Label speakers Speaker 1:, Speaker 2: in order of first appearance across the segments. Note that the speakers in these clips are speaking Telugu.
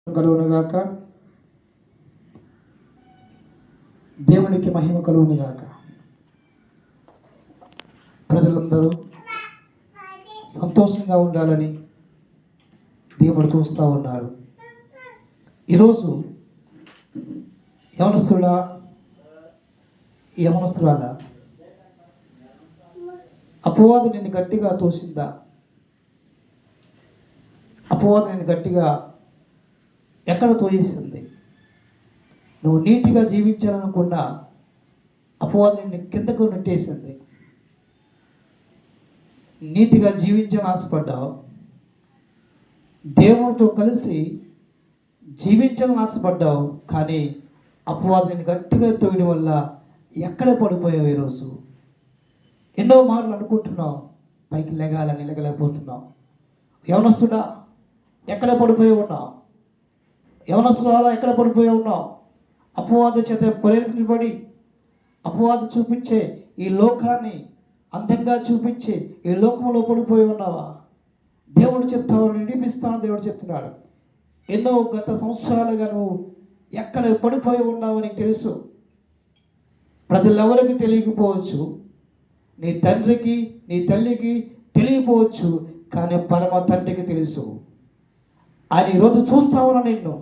Speaker 1: కలుగునుగాక. దేవునికి మహిమ కలుగునుగాక. ప్రజలందరూ సంతోషంగా ఉండాలని దేవుడు చూస్తూ ఉన్నారు. ఈరోజు యవనస్తురాలా అపవాది నిన్ను గట్టిగా తోసిందా? అపవాది నిన్ను గట్టిగా ఎక్కడ తోయేసింది? నువ్వు నీతిగా జీవించాలనుకున్నా అపవాది నిన్ను కిందకు నెట్టేసింది. నీతిగా జీవించాలని ఆశపడ్డావు, దేవునితో కలిసి జీవించాలని ఆశపడ్డావు, కానీ అపవాది నిన్ను గట్టిగా తోయడం వల్ల ఎక్కడ పడిపోయావు? ఈరోజు ఎన్నో మార్లు అనుకుంటున్నావు, పైకి లెగలేకపోతున్నావు. యవనస్తుడా ఎక్కడ పడిపోయి ఉన్నావు? యవనస్తురాలా ఎక్కడ పడిపోయి ఉన్నావు? అపవాది చేత ప్రేరేపించబడి అపవాది చూపించే ఈ లోకాన్ని అందంగా చూపించే ఈ లోకంలో పడిపోయి ఉన్నావా? దేవుడు చెప్తావు, నిరూపిస్తాను. దేవుడు చెప్తున్నాడు, ఎన్నో గత సంవత్సరాలుగా నువ్వు ఎక్కడ పడిపోయి ఉన్నావు నీకు తెలుసు. ప్రజలెవరికి తెలియకపోవచ్చు, నీ తండ్రికి నీ తల్లికి తెలియకపోవచ్చు, కానీ పరమ తండ్రికి తెలుసు. ఆయన ఈరోజు చూస్తావునా? నిన్ను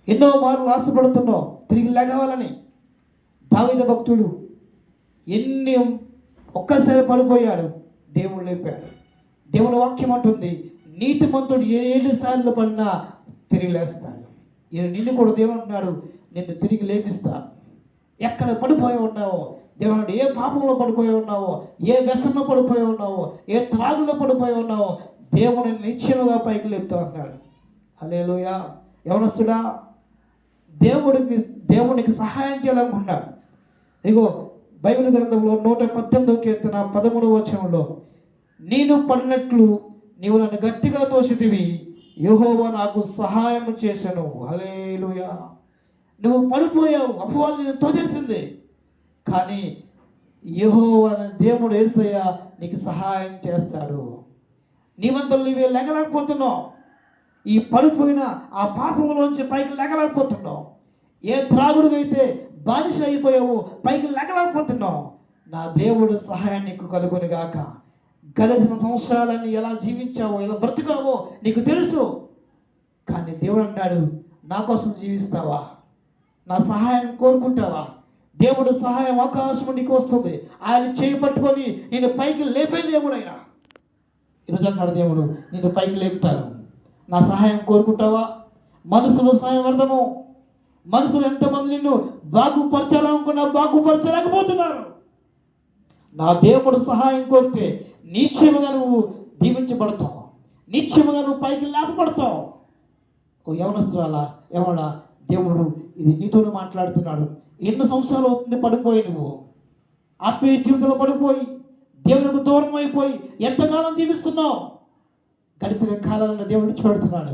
Speaker 1: ఎన్నో మార్లు ఆశపడుతున్నావు తిరిగి లెగవాలని. దావీదు భక్తుడు ఒక్కసారి పడిపోయాడు, దేవుడు లేపాడు. దేవుని వాక్యం అంటుంది, నీతిమంతుడు 7 సార్లు పడినా తిరిగి లేస్తాడు. నిన్ను కూడా దేవుడు అంటున్నాడు, నిన్ను తిరిగి లేపిస్తా. ఎక్కడ పడిపోయి ఉన్నావో దేవుడు, ఏ పాపంలో పడిపోయి ఉన్నావో, ఏ వ్యసనంలో పడిపోయి ఉన్నావో, ఏ త్రాగులో పడిపోయి ఉన్నావో, దేవుని నిశ్చయముగా పైకి లేపుతా అన్నాడు. హల్లెలూయా. యవనస్తుడా, దేవునికి సహాయం చేయాలనుకున్నాడు. ఇగో బైబిల్ గ్రంథంలో 118వ కీర్తన 13వ వచనంలో, నేను పడినట్లు నీవు నన్ను గట్టిగా తోసితివి, యెహోవా నాకు సహాయం చేశాను. హల్లెలూయా. నువ్వు పడిపోయావు, అపవాది నిన్ను తోచేసింది, కానీ యెహోవా దేవుడు యేసయ్య నీకు సహాయం చేస్తాడు. నీవంతలు నీవే లెగలేకపోతున్నావు. ఈ పడిపోయిన ఆ పాపంలోంచి పైకి లెగలేకపోతున్నావు. ఏ త్రాగుడికైతే బానిస అయిపోయావో పైకి లెగలేకపోతున్నావు. నా దేవుడు సహాయం నీకు కలుగునుగాక. గడిచిన సంవత్సరాలన్నీ ఎలా జీవించావో, ఎలా బ్రతికావో నీకు తెలుసు, కానీ దేవుడు అన్నాడు, నా కోసం జీవిస్తావా? నా సహాయం కోరుకుంటావా? దేవుడు సహాయం అవకాశం నీకు వస్తుంది. ఆయన చేయి పట్టుకొని నేను పైకి లేపే దేవుడు ఆయన. ఈరోజు అన్నాడు దేవుడు, నేను పైకి లేపుతాను. నా సహాయం కోరుకుంటావా? మనసులో సహాయం అర్థము. మనసులో ఎంతమంది నిన్ను బాగుపరచాలనుకున్నా బాగుపరచలేకపోతున్నారు. నా దేవుడు సహాయం కోరితే నిశ్చయముగా నువ్వు దీవించబడతావు, నిశ్చయముగా నువ్వు పైకి లేపబడతావు. ఓ యవనస్తురాలా, యవనుడా, దేవుడు ఇది నీతోనే మాట్లాడుతున్నాడు. ఎన్ని సంవత్సరాలు అవుతుంది పడిపోయి, నువ్వు ఆత్మీయ జీవితంలో పడిపోయి దేవునికి దూరం అయిపోయి ఎంతకాలం జీవిస్తున్నావు? గడిచిన కాలాలను దేవుడు చూడుతున్నాడు.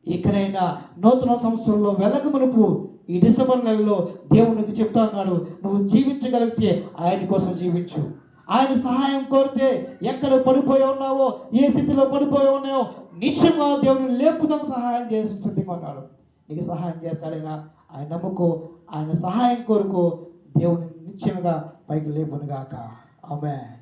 Speaker 1: ఇకనైనా నూతన సంవత్సరంలో వెళ్ళక మునుపు ఈ డిసెంబర్ నెలలో దేవునికి చెప్తా ఉన్నాడు, నువ్వు జీవించగలిగితే ఆయన కోసం జీవించు. ఆయన సహాయం కోరితే ఎక్కడ పడిపోయి ఉన్నావో, ఏ స్థితిలో పడిపోయి ఉన్నావో నిశ్చయంగా దేవుని లేపుదం సహాయం చేసి సిద్ధంగా ఉన్నాడు. నీకు సహాయం చేస్తాడైనా ఆయన నమ్ముకో, ఆయన సహాయం కోరుకో, దేవుని నిశ్చయంగా పైకి లేపునుగాక. ఆమేన్.